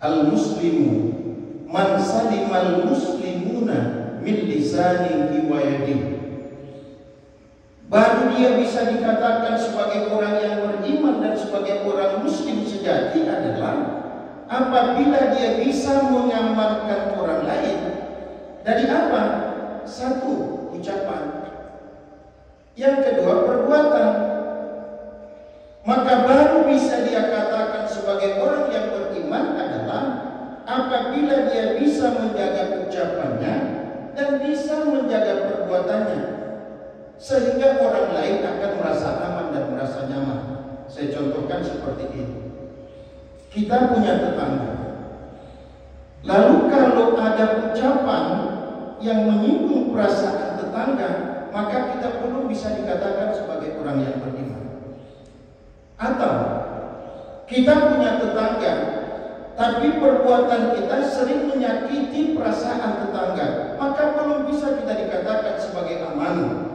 al-muslimu man salimal muslimuna min lisanihi wa yadihi. Baru dia bisa dikatakan sebagai orang yang beriman dan sebagai orang muslim sejati adalah apabila dia bisa mengamalkan orang lain dari apa? Satu, ucapan. Yang kedua, perbuatan. Maka baru bisa dia katakan sebagai orang yang beriman adalah apabila dia bisa menjaga ucapannya dan bisa menjaga perbuatannya, sehingga orang lain akan merasa aman dan merasa nyaman. Saya contohkan seperti ini. Kita punya tetangga. Lalu kalau ada ucapan yang menyinggung perasaan tetangga, maka kita belum bisa dikatakan sebagai orang yang beriman. Atau kita punya tetangga, tapi perbuatan kita sering menyakiti perasaan tetangga, maka belum bisa kita dikatakan sebagai aman.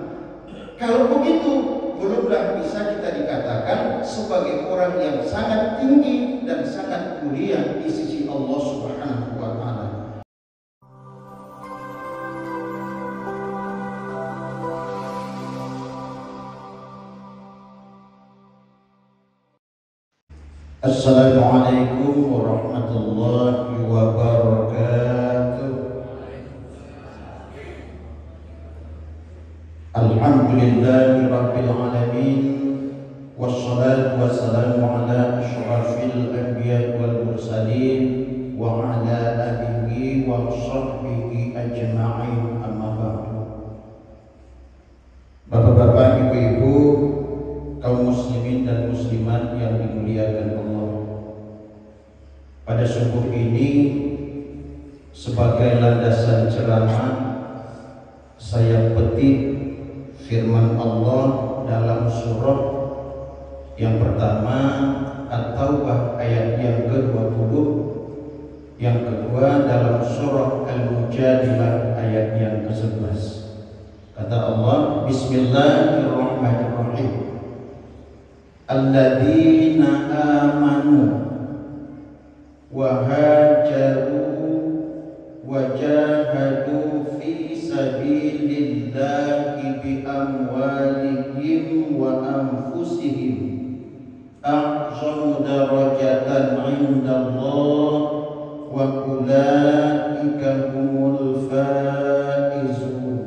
Kalau begitu, belumlah bisa kita dikatakan sebagai orang yang sangat tinggi dan sangat mulia di sisi Allah Subhanahu wa Ta'ala. Assalamualaikum warahmatullahi wabarakatuh. Alhamdulillahi rabbil alamin, wassalatu wassalamu ala asyrafil anbiya wal mursalin wa ala alihi wa sahbihi ajma'in, amma ba'du. Bapak-bapak, ibu-ibu, kaum muslimin dan muslimat yang dimuliakan Allah, pada subuh ini sebagai landasan ceramah saya petik firman Allah dalam surah yang pertama At-Taubah ayat yang ke-20, yang kedua dalam surah Al-Mujadilah ayat yang ke-11. Kata Allah, Bismillahirrahmanirrahim. Alladzina amanu wa hajaru wa jahadu fi sabilillahi bi amwalihim wa anfusihim a'zamu darajatan 'indallah wa ulaika humul faizun.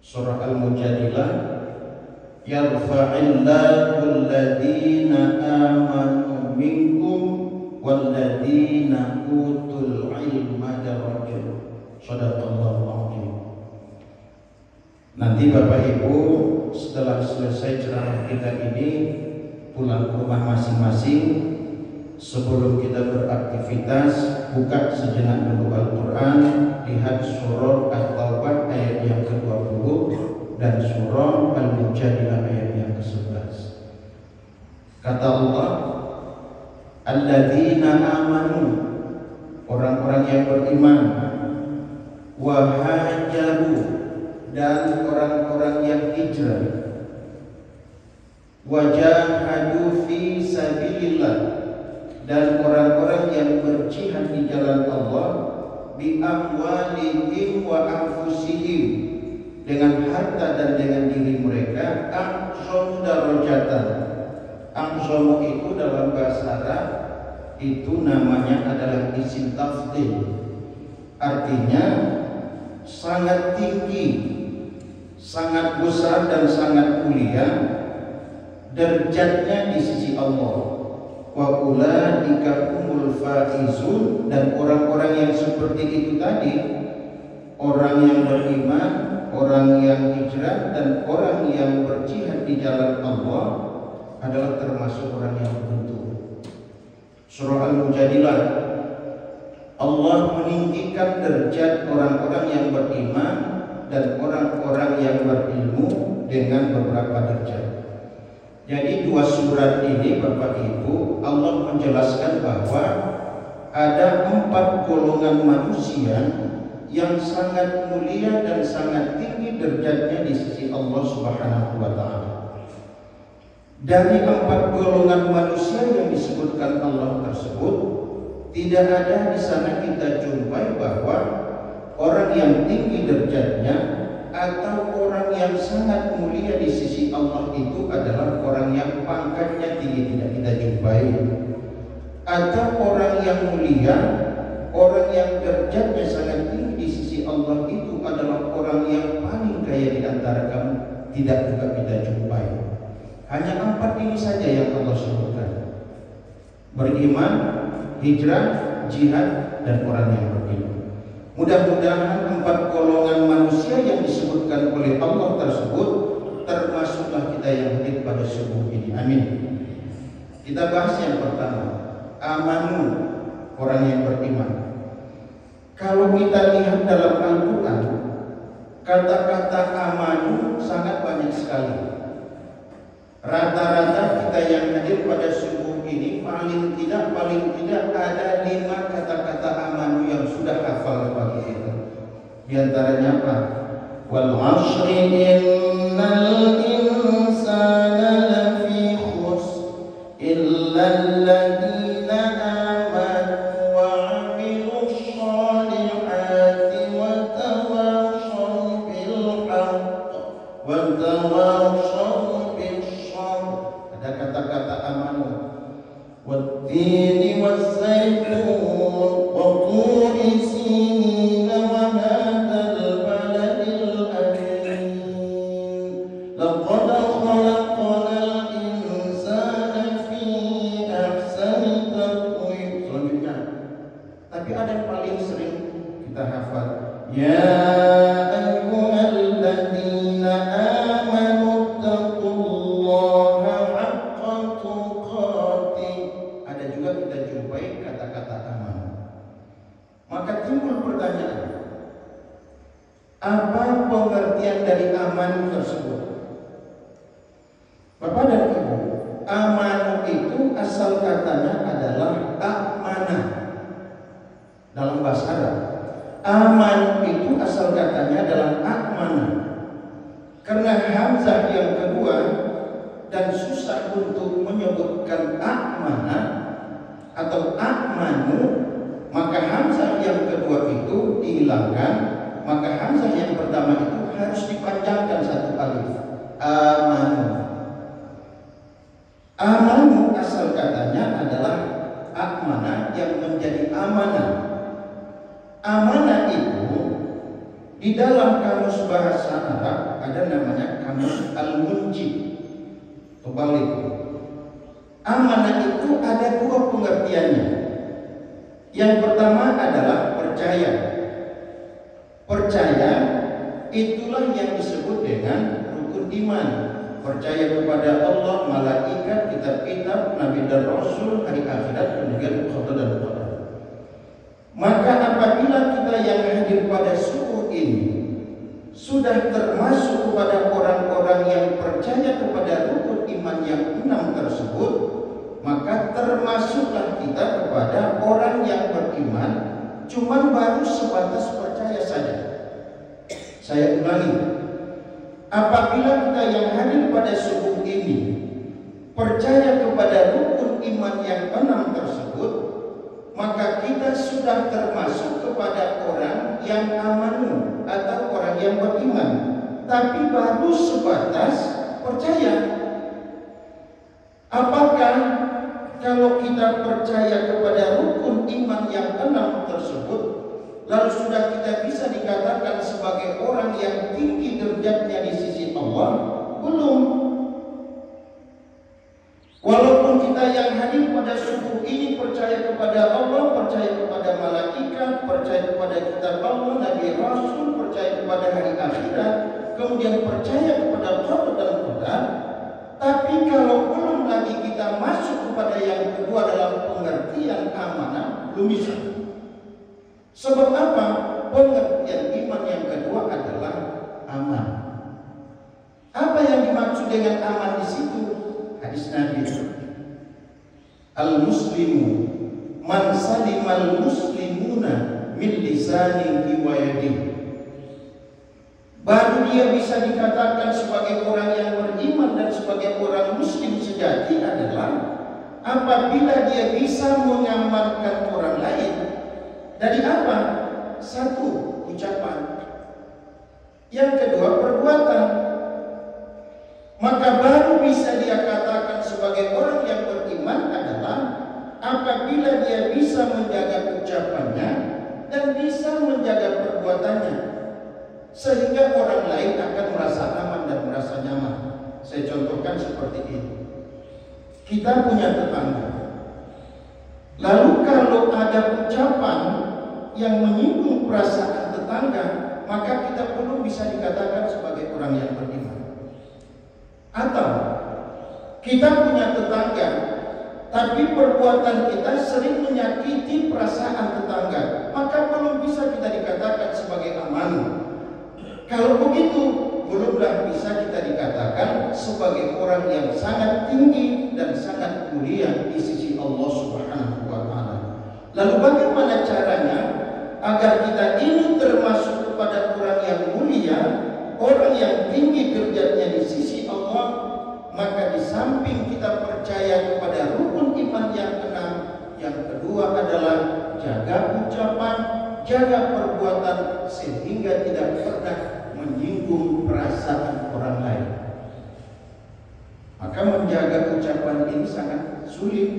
Surah Al-Mujadilah. Yarfa'illahu alladhina amanu minkum walladhina utul ilma darajat. Shadaqallahu a'zim. Nanti Bapak Ibu setelah selesai ceramah kita ini pulang ke rumah masing-masing. Sebelum kita beraktivitas, buka sejenak dulu Al-Quran, lihat surah At-Taubah ayat yang ke-20 dan surah Al-Mujadilah ayat yang ke-11. Kata Allah, alladzina amanu, orang-orang yang beriman, wa hajaru, dan orang-orang yang hijrah, wa jahadu fi sabilillah, dan orang-orang yang berjihad di jalan Allah, bi amwalihim wa anfusihim, dengan harta dan dengan diri mereka, a'zamu darajatan. A'zamu itu dalam bahasa Arab itu namanya adalah isim tafdhil, artinya sangat tinggi, sangat besar dan sangat mulia derajatnya di sisi Allah. Wa ulaika humul faizun, dan orang-orang yang seperti itu tadi, orang yang beriman, orang yang hijrah, dan orang yang berjihad di jalan Allah adalah termasuk orang yang beruntung. Surah Al-Mujadilah, Allah meninggikan derajat orang-orang yang beriman dan orang-orang yang berilmu dengan beberapa derajat. Jadi dua surat ini Bapak Ibu, Allah menjelaskan bahwa ada 4 golongan manusia yang sangat mulia dan sangat tinggi derajatnya di sisi Allah Subhanahu wa Ta'ala. Dari 4 golongan manusia yang disebutkan Allah tersebut, tidak ada di sana kita jumpai bahwa orang yang tinggi derajatnya atau orang yang sangat mulia di sisi Allah itu adalah orang yang pangkatnya tinggi, tidak kita jumpai. Atau orang yang mulia, orang yang derajatnya sangat tinggi di sisi Allah itu adalah orang yang paling kaya di antara kamu, tidak juga kita jumpai. Hanya 4 ini saja yang Allah sebutkan: beriman, hijrah, jihad, dan orang yang beriman. Mudah-mudahan 4 golongan manusia yang disebutkan oleh Allah tersebut termasuklah kita yang hadir pada subuh ini. Amin. Kita bahas yang pertama, amanu, orang yang beriman. Kalau kita lihat dalam Al-Quran, kata-kata amanu sangat banyak sekali. Rata-rata kita yang hadir pada subuh ini paling tidak ada 5 kata-kata amanu yang sudah hafal bagi kita. Di antaranya apa? Wal 'ashri innal insana lafi khusr illa alladziina aamanu wa 'amilus shalihati wa tawashaw bil haqq wa tawashaw bis sabr. Ada kata-kata amanu. Wat-tini was-zaytun wa turi sinin wa hadzal baladil amin. Laqad khalaqnal insana fi ahsani taqwim. Selanjutnya, tapi ada yang paling sering kita hafal, ya ayyuhalladzina amanu taqullaha haqqa tuqatih. Ada juga kita jumpai kata-kata aman. Maka timbul pertanyaan, apa pengertian dari aman tersebut? Bapak dan Ibu, aman itu asal katanya adalah amanah. Dalam bahasa Arab, aman itu asal katanya adalah amanah. Karena hamzah yang kedua dan susah untuk menyebutkan amanah atau amanu, maka hamzah yang kedua itu dihilangkan, maka hamzah yang pertama itu harus dipanjangkan 1 alif. Amanu. Amanu asal katanya adalah amanah yang menjadi amanah. Amanah itu di dalam kamus bahasa Arab ada namanya kamus al-munjid. Kebalik. Amanah itu ada 2 pengertiannya. Yang pertama adalah percaya. Percaya itulah yang disebut dengan rukun iman. Percaya kepada Allah, malaikat, kitab-kitab, nabi dan rasul, hari akhirat, kemudian qada dan qadar. Maka apabila kita yang hadir pada subuh ini sudah termasuk kepada orang-orang yang percaya kepada rukun iman yang 6 tersebut, maka termasuklah kita kepada orang yang beriman, cuman baru sebatas percaya saja. Saya ulangi, apabila kita yang hadir pada subuh ini percaya kepada rukun iman yang 6 tersebut, maka kita sudah termasuk kepada orang yang amanu atau orang yang beriman, tapi baru sebatas percaya. Apakah kalau kita percaya kepada rukun iman yang 6 tersebut, lalu sudah kita bisa dikatakan sebagai orang yang tinggi derajatnya di sisi Allah? Belum. Walaupun kita yang hadir pada subuh ini percaya kepada Allah, percaya kepada malaikat, percaya kepada kitab Allah, nabi rasul, percaya kepada hari akhirat, kemudian percaya kepada qada dan qadar, tapi kalau belum lagi kita masuk kepada yang kedua dalam pengertian amanah, belum bisa. Sebab apa? Pengertian iman yang kedua adalah aman. Apa yang dimaksud dengan aman di situ? Hadis Nabi, al-muslimu man salimal muslimuna min lisanihi wa yadihi. Baru dia bisa dikatakan sebagai orang yang beriman dan sebagai orang muslim sejati adalah apabila dia bisa mengamankan orang lain Dari apa? Satu, ucapan. Yang kedua, perbuatan. Maka baru bisa dia katakan sebagai orang yang beriman adalah apabila dia bisa menjaga ucapannya dan bisa menjaga perbuatannya, sehingga orang lain akan merasa aman dan merasa nyaman. Saya contohkan seperti ini. Kita punya tetangga. Lalu kalau ada ucapan yang menyinggung perasaan tetangga, maka kita belum bisa dikatakan sebagai orang yang beriman. Atau kita punya tetangga, tapi perbuatan kita sering menyakiti perasaan tetangga, maka belum bisa kita dikatakan sebagai aman. Kalau begitu, belumlah bisa kita dikatakan sebagai orang yang sangat tinggi dan sangat mulia di sisi Allah Subhanahu wa Ta'ala. Lalu bagaimana caranya agar kita ini termasuk kepada orang yang mulia, orang yang tinggi derajatnya di sisi Allah? Maka di samping kita percaya kepada rukun iman yang keenam, yang kedua adalah jaga ucapan, jaga perbuatan, sehingga tidak pernah menyinggung perasaan orang lain. Maka menjaga ucapan ini sangat sulit.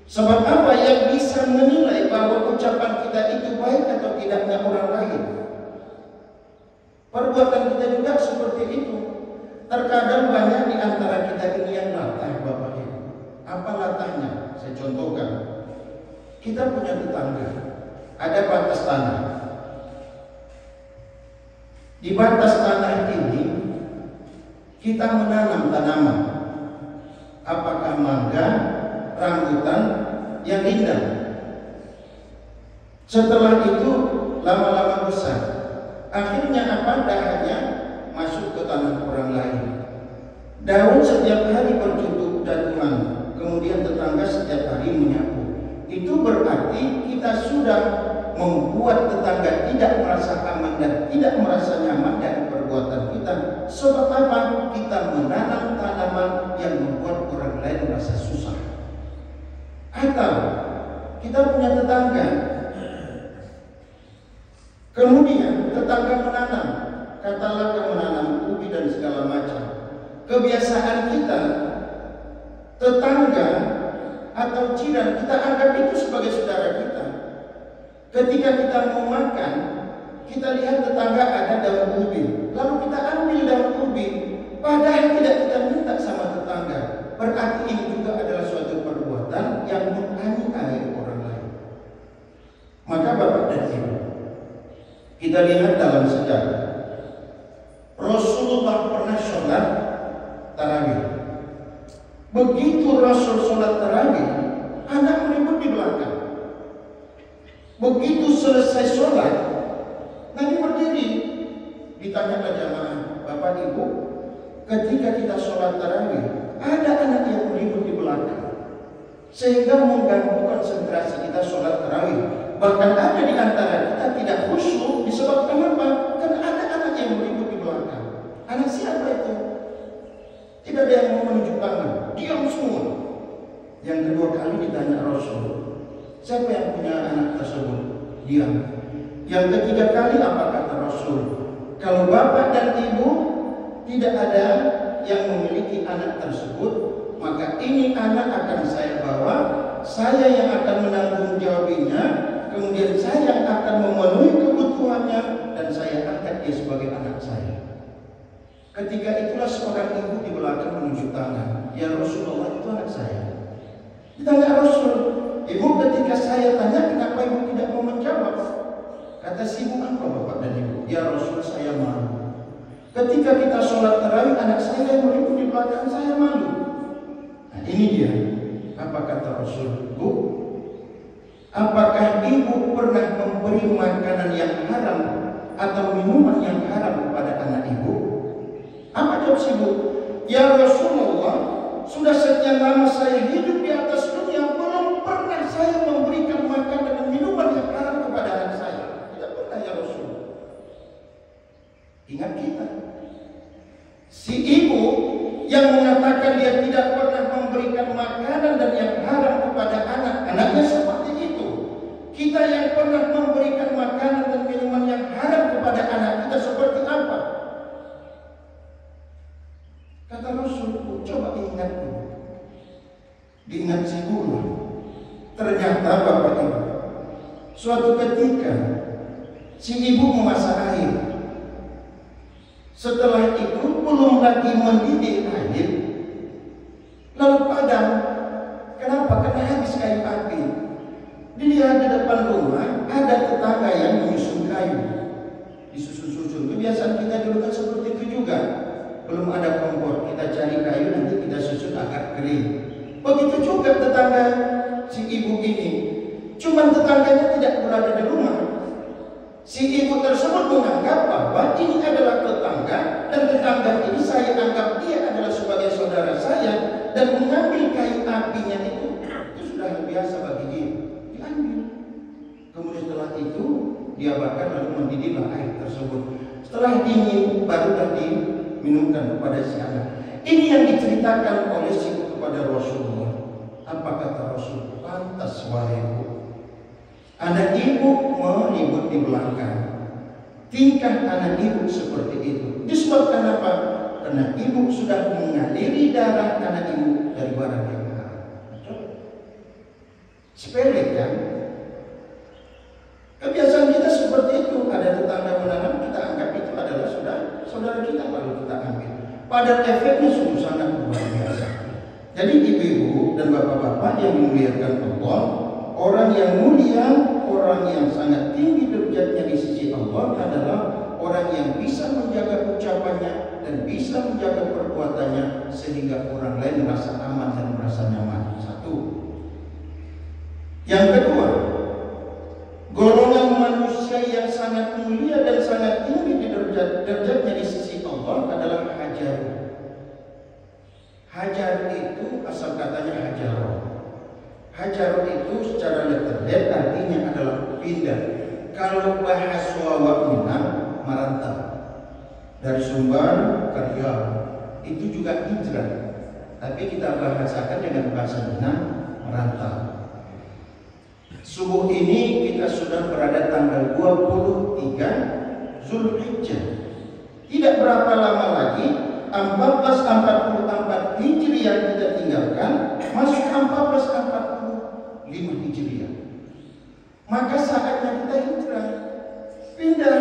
Sebab apa yang bisa menilai bahwa ucapan kita itu baik atau tidaknya orang lain? Perbuatan kita juga seperti itu. Terkadang banyak di antara kita ini yang latah, Bapak Ibu. Apa latahnya? Saya contohkan. Kita punya tetangga, ada batas tanah. Di batas tanah ini kita menanam tanaman. Apakah mangga, rambutan yang indah. Setelah itu lama-lama besar. Akhirnya apa? Dahannya masuk ke tanah orang lain. Daun setiap hari bertutup daungan, kemudian tetangga setiap hari menyapu. Itu berarti kita sudah membuat tetangga tidak merasa aman dan tidak merasa nyaman dari perbuatan kita. Sebab apa? Kita menanam tanaman yang membuat orang lain merasa susah. Atau kita punya tetangga, kemudian tetangga menanam, katakanlah menanam ubi dan segala macam. Kebiasaan kita, tetangga atau jiran, kita anggap itu sebagai saudara kita. Ketika kita mau makan, kita lihat tetangga ada daun ubi, lalu kita ambil daun ubi, padahal tidak kita minta sama tetangga. Berarti ini juga adalah suatu perbuatan yang menganiaya orang lain. Maka Bapak dan Ibu, kita lihat dalam sejarah, Rasulullah pernah sholat tarawih. Begitu Rasul sholat tarawih, anak meribut di belakang. Begitu selesai sholat, Nabi berdiri. Ditanyakan jamaah, Bapak Ibu, ketika kita sholat tarawih, ada anak yang meribut di belakang, sehingga mengganggu konsentrasi kita sholat tarawih. Bahkan ada di antara kita tidak khusyuk disebabkan apa? Karena ada anak yang meribut di belakang. Anak siapa itu? Tidak ada yang mau menunjuk tangan, diam semua. Yang kedua kali ditanya Rasul, siapa yang punya anak tersebut? Diam. Yang ketiga kali apa kata Rasul? Kalau bapak dan ibu tidak ada yang memiliki anak tersebut, maka ini anak akan saya bawa, saya yang akan menanggung jawabinya, kemudian saya yang akan memenuhi kebutuhannya, dan saya angkat dia sebagai anak saya. Ketika itulah seorang ibu di belakang menunjuk tangan, ya Rasulullah, itu anak saya. Ditanya Rasul, ibu ketika saya tanya kenapa ibu tidak mau menjawab? Kata si ibu, apa bapak dan ibu? Ya Rasul, saya malu. Ketika kita sholat tarawih, anak saya yang meribut di belakang, saya malu. Nah ini dia. Apa kata Rasul? Bu, apakah ibu pernah memberi makanan yang haram atau minuman yang haram kepada anak ibu? Apa jawab si ibu? Ya Rasulullah, sudah sekian lama saya hidup di atas dunia, belum pernah saya memberikan makanan dan minuman yang haram kepada anak saya. Tidak pernah ya Rasul. Ingat kita, si ibu yang mengatakan dia tidak pernah memberikan makanan dan yang haram kepada anak-anaknya seperti itu. Kita yang Ternyata Bapak Ibu, suatu ketika si ibu memasak air. Setelah itu belum lagi mendidih air, lalu padam. Kenapa? Karena habis kayu api. Dilihat di depan rumah ada tetangga yang menyusun kayu, disusun-susun. Kebiasaan kita dulu kan seperti itu juga. Belum ada kompor, kita cari kayu, nanti kita susun agar kering. Begitu juga tetangga si ibu ini. Cuman tetangganya tidak berada di rumah. Si ibu tersebut menganggap bahwa ini adalah tetangga, dan tetangga ini saya anggap dia adalah sebagai saudara saya, dan mengambil kayu apinya itu sudah biasa bagi dia. Diambil. Kemudian setelah itu dia bakar lalu mendidihlah air tersebut. Setelah dingin baru diminumkan kepada si anak. Ini yang diceritakan oleh si ibu kepada Rasulullah. Apa kata Rasul? Pantas wahai ibu. Anak ibu meribut di belakang. Tingkah anak ibu seperti itu disebabkan apa? Karena ibu sudah mengaliri darah anak ibu dari barang yang haram. Sepele kan? Kebiasaan kita seperti itu. Ada tetangga menanam, kita anggap itu adalah saudara kita, lalu kita ambil. Pada efeknya sungguh sangat luar biasa. Jadi ibu-ibu dan bapak-bapak yang dimuliakan Allah, orang yang mulia, orang yang sangat tinggi derajatnya di sisi Allah adalah orang yang bisa menjaga ucapannya dan bisa menjaga perbuatannya sehingga orang lain merasa aman dan merasa nyaman. Satu. Yang kedua, golongan manusia yang sangat mulia dan sangat tinggi di derajatnya di sisi Allah adalah hajar. Hajar itu asal katanya hajaroh. Hajar itu secara letterhead artinya adalah pindah. Kalau bahasa Jawa Minang, merantau. Dari Sumbar ke Riau itu juga hijrah. Tapi kita bahasakan dengan bahasa Minang, merantau. Subuh ini kita sudah berada tanggal 23 Zulhijjah. Tidak berapa lama lagi 1444 Hijriah kita tinggalkan, masuk 1445 Hijriah. Maka saatnya kita hijrah, pindah.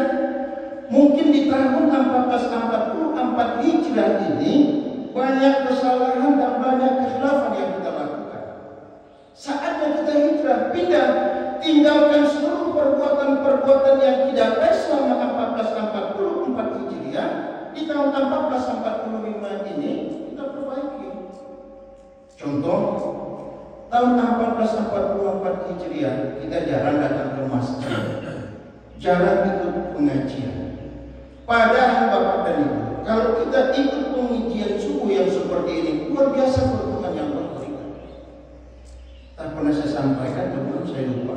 Mungkin di tahun 1444 Hijriah ini banyak kesalahan dan banyak kekhilafan yang kita lakukan. Saatnya kita hijrah, pindah, tinggalkan seluruh perbuatan-perbuatan yang tidak baik selama 1444 Hijriah. Di tahun 1445 ini kita perbaiki. Contoh, tahun 1444 Hijriah kita jarang datang ke masjid, jarang ikut pengajian. Padahal Bapak dan Ibu, kalau kita ikut pengajian subuh yang seperti ini, luar biasa keuntungan yang Allah berikan. Tak pernah saya sampaikan, teman saya lupa.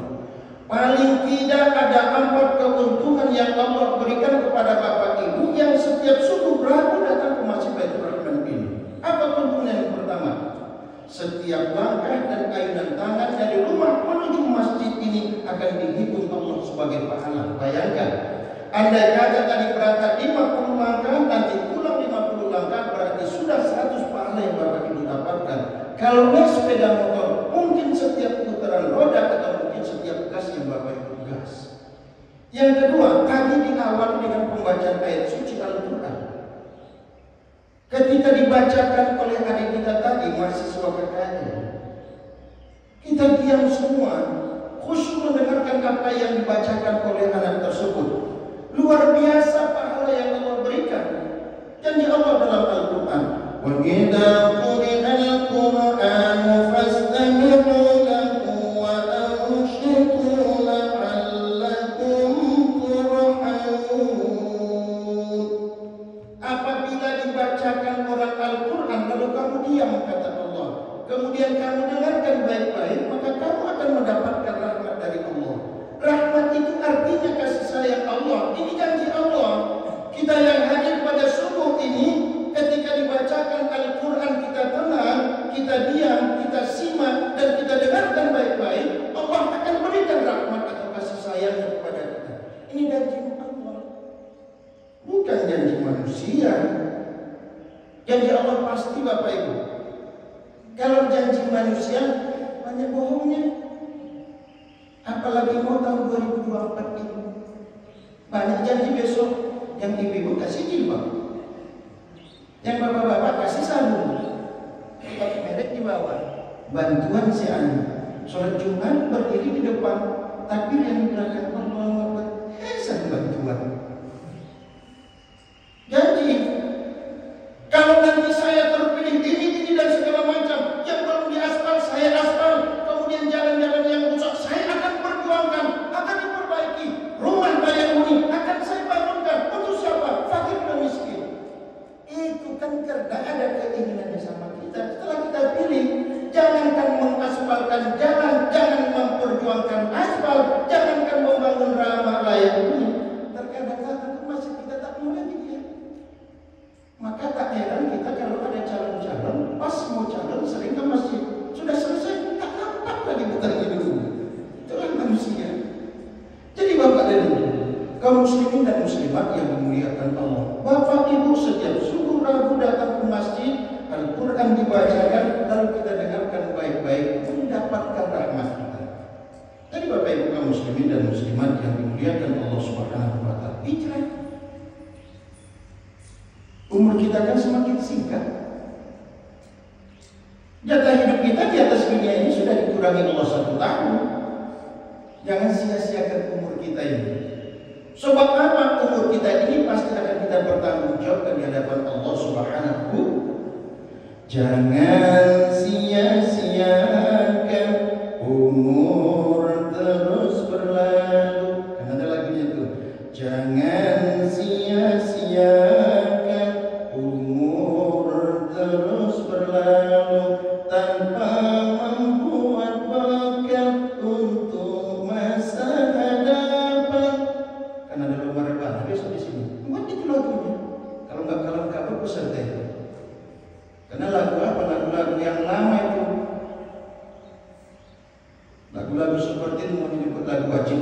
Paling tidak ada 4 keuntungan yang Allah berikan kepada Bapak Ibu yang setiap subuh beradu datang ke Masjid Baitur Rahman ini. Apa keuntungan yang pertama? Setiap langkah dan ayunan tangan dari rumah menuju masjid ini akan dihitung Allah sebagai pahala. Bayangkan, andai kata tadi berangkat 50 langkah, nanti pulang 50 langkah, berarti sudah 100 pahala yang Bapak Ibu dapatkan. Kalau naik sepeda motor, mungkin setiap putaran roda atau mungkin setiap gas yang Bapak Ibu gas. Yang kedua, tadi diawali dengan pembacaan ayat suci Al-Quran. Ketika dibacakan oleh adik kita tadi, mahasiswa KKN, kita diam semua, khusyuk mendengarkan apa yang dibacakan oleh anak tersebut. Luar biasa pahala yang Allah berikan. Janji Allah dalam Al-Quran, وَإِذَا قُرِئَ الْقُرْآنُ فَاسْتَمِعُوا لَهُ وَأَنصِتُوا لَعَلَّكُمْ تُرْحَمُونَ. Apabila dibacakan orang Al-Quran lalu kamu diam, kata Allah, kemudian kamu dengarkan baik-baik, maka kamu akan mendapatkan rahmat dari Allah. Rahmat itu artinya kasih sayang Allah. Ini janji Allah. Kita yang hadir pada subuh ini, ketika dibacakan Al-Quran kita tenang, kita diam, kita simak, dan kita dengarkan baik-baik, Allah akan berikan rahmat atau kasih sayang kepada kita. Ini janji Allah, bukan janji manusia. Janji Allah pasti Bapak Ibu. Kalau janji manusia banyak bohongnya. apalagi mau tahun 2024 ini. Banyak janji besok, yang ibu-ibu kasih jilbab, yang bapak-bapak kasih sarung, pakai merek di bawah. Bantuan si anak, sholat Jumat berdiri di depan, takbir yang di belakang Allahu Akbar, bantuan. Janji, kalau nanti saya terpilih ini dan segala macam, yang belum diaspal saya aspal, kemudian jalan-jalan yang rusak saya akan perjuangkan, akan diperbaiki, rumah layak huni akan saya bangunkan. Untuk siapa? Fakir dan miskin. Itu kan karena ada keinginannya sama kita. Setelah kita pilih, jangankan mengaspalkan jalan, jangan memperjuangkan aspal, jangankan membangun rumah layak huni. Terkadang datang ke masjid kita tak mau lagi dia. Maka tak heran kita kalau ada calon-calon, pas mau calon sering ke masjid, sudah selesai tak nampak lagi putar dulu. Itulah manusia. Jadi bapak dan ibu, kaum muslimin dan muslimat yang dimuliakan Allah, bapak ibu setiap subuh ragu datang ke masjid, Al-Quran dibacakan, lalu kita dengarkan baik-baik, mendapatkan rahmat kita. Jadi bapak ibu kaum muslimin dan muslimat yang dimuliakan Allah Subhanahu wa Ta'ala, hijrah. Umur kita kan semakin singkat. Jatah hidup kita di atas dunia ini sudah dikurangi Allah 1 tahun. Jangan sia-siakan umur kita ini. Sebab apa? Umur kita ini pasti akan kita bertanggungjawabkan di hadapan Allah Subhanahu. Jangan sia-siakan umur terus berlalu. Kan ada lagunya tuh. Jangan sia-siakan umur terus berlalu tanpa membuat bekal untuk masa hadapan. Kan ada lomba rebana besok di sini. Buat itu lagunya. Kalau nggak kalah peserta itu. Karena lagu apa? Lagu-lagu yang lama itu. Lagu-lagu seperti itu mau disebut lagu wajib.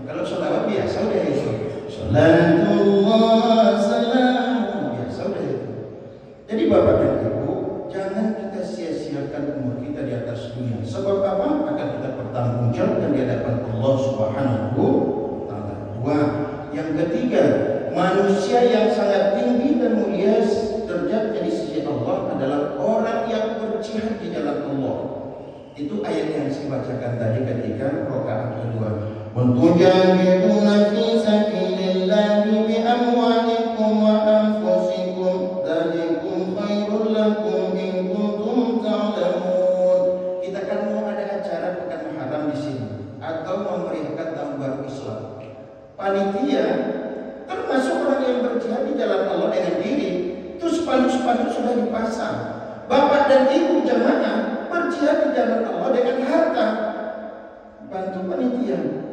Kalau sholawat biasa udah itu. Salatullah salam biasa udah itu. Jadi bapak dan ibu, jangan kita sia-siakan umur kita di atas dunia. Sebab apa? Akan kita pertanggungjawabkan di hadapan Allah Subhanahu wa Ta'ala. Dua, yang ketiga, manusia yang sangat tinggi dan mulia derajatnya di sisi Allah adalah orang yang berjihad di jalan Allah. Itu ayat yang saya bacakan tadi ketika rakaat kedua. Tujahiduna fi sabilillahi bi amwalikum wa anfusikum dzalikum khairul lakum in kuntum ta'lamun. Kita kan mau ada acara pekan Muharram di sini atau memeriahkan tahun baru Islam. Panitia termasuk orang yang berjihad di jalan Allah dengan diri. Terus spanduk-spanduk sudah dipasang. Bapak dan ibu jamaah berjihad di jalan Allah dengan harta. Bantu panitia.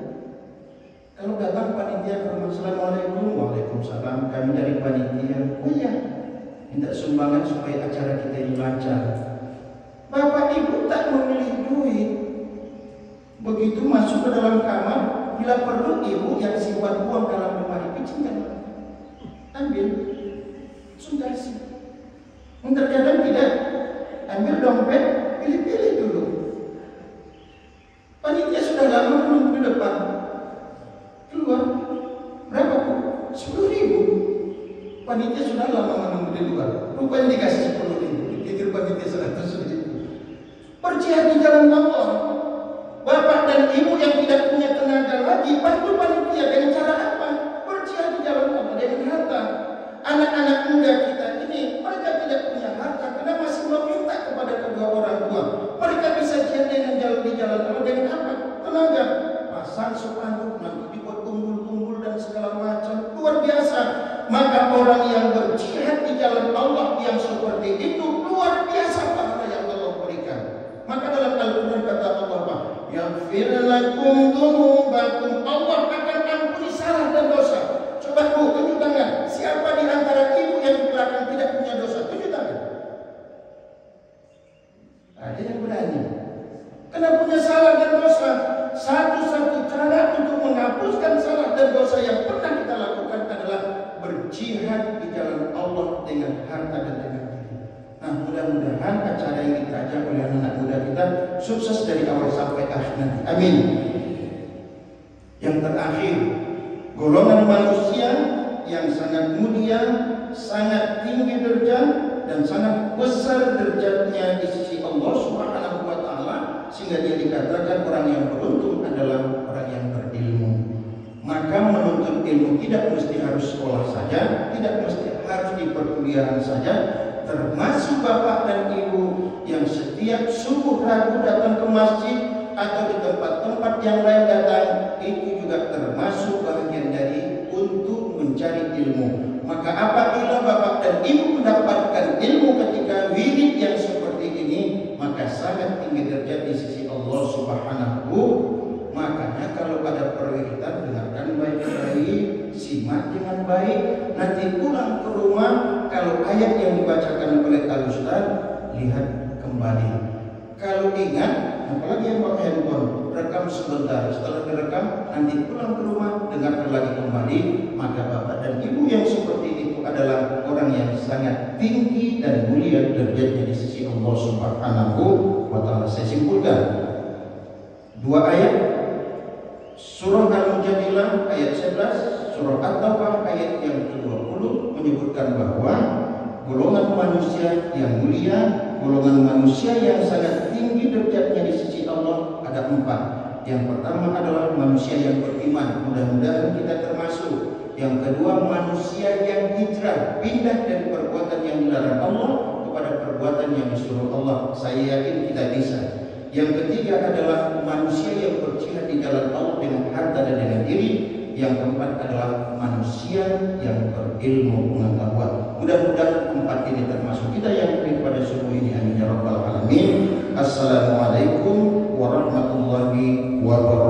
Kalau datang panitia ke rumah, Assalamualaikum, Waalaikumsalam, kami dari panitia. Oh iya, minta sumbangan supaya acara kita ini lancar. Bapak ibu tak memilih duit. Begitu masuk ke dalam kamar, bila perlu ibu yang simpan uang dalam lemari pinjamkan. Ambil, sudah sih. Terkadang tidak, ambil dompet, pilih-pilih dulu. Panitia sudah lama menunggu di depan. Keluar, berapa bu? 10.000. Panitia sudah lama menunggu di luar. Rupanya dikasih 10.000. Dipikir panitia 100.000. Berjihad di jalan Allah. Bapak dan ibu yang tidak punya tenaga lagi, bantu panitia dengan cara apa? Berjihad di jalan Allah dengan harta. Anak-anak muda kita ini, mereka tidak punya harta karena masih meminta kepada kedua orang tua. Mereka bisa jihad dengan jalan di jalan Allah dengan apa? Tenaga. Pasang spanduk, nanti dibuat kumpul-kumpul dan segala macam. Luar biasa. Maka orang yang berjihad di jalan Allah yang seperti itu luar biasa pahala yang Allah berikan. Maka dalam Al-Quran kata Allah apa? Yaghfir lakum dzunubakum. Allah akan ampuni salah dan dosa. Coba bu, tunjuk tangan. Siapa di antara ibu yang di belakang tidak punya dosa? Tunjuk tangan. Ada yang berani. Karena punya salah dan dosa. Satu-satu cara untuk menghapuskan salah dan dosa yang pernah kita lakukan adalah berjihad di jalan Allah dengan harta dan dengan diri. Nah, mudah-mudahan acara yang kita ajak oleh anak muda kita sukses dari awal sampai akhir nanti. Amin. Yang terakhir, golongan manusia yang sangat mulia, sangat tinggi derajat dan sangat besar derajatnya di sisi Allah Subhanahu wa taala, sehingga dia dikatakan orang yang beruntung adalah orang yang berilmu. Maka menuntut ilmu tidak mesti harus sekolah saja, tidak mesti harus di perkuliahan saja, termasuk bapak dan ibu yang setiap subuh ragu datang ke masjid atau di tempat-tempat yang lain datang, itu juga termasuk bagian dari untuk mencari ilmu. Maka apabila bapak dan ibu mendapatkan ilmu ketika wirid yang seperti ini, maka sangat tinggi derajat di sisi Allah Subhanahu. Makanya kalau ada perwiritan, dengarkan baik-baik, simak dengan baik. Nanti pulang ke rumah, kalau ayat yang dibacakan oleh Al Ustaz, lihat kembali. Kalau ingat, apalagi yang pakai handphone, rekam sebentar. Setelah direkam, nanti pulang ke rumah, dengarkan lagi kembali. Maka bapak dan ibu yang seperti itu adalah orang yang sangat tinggi dan mulia derajatnya di sisi Allah Subhanahu wa taala. Saya simpulkan dua ayat, surah Al-Mujadilah ayat 11, surah At-Taubah ayat yang ke-20 menyebutkan bahwa golongan manusia yang mulia, golongan manusia yang sangat tinggi derajatnya di sisi Allah ada 4. Yang pertama adalah manusia yang beriman, mudah-mudahan kita termasuk. Yang kedua, manusia yang hijrah, pindah dari perbuatan yang dilarang Allah kepada perbuatan yang disuruh Allah. Saya yakin kita bisa. Yang ketiga adalah manusia yang berjihad di jalan Allah dengan harta dan dengan diri. Yang keempat adalah manusia yang berilmu pengetahuan. Mudah-mudahan 4 ini termasuk kita yang lebih pada semua ini. Amin ya rabbal alamin. Assalamualaikum warahmatullahi wabarakatuh.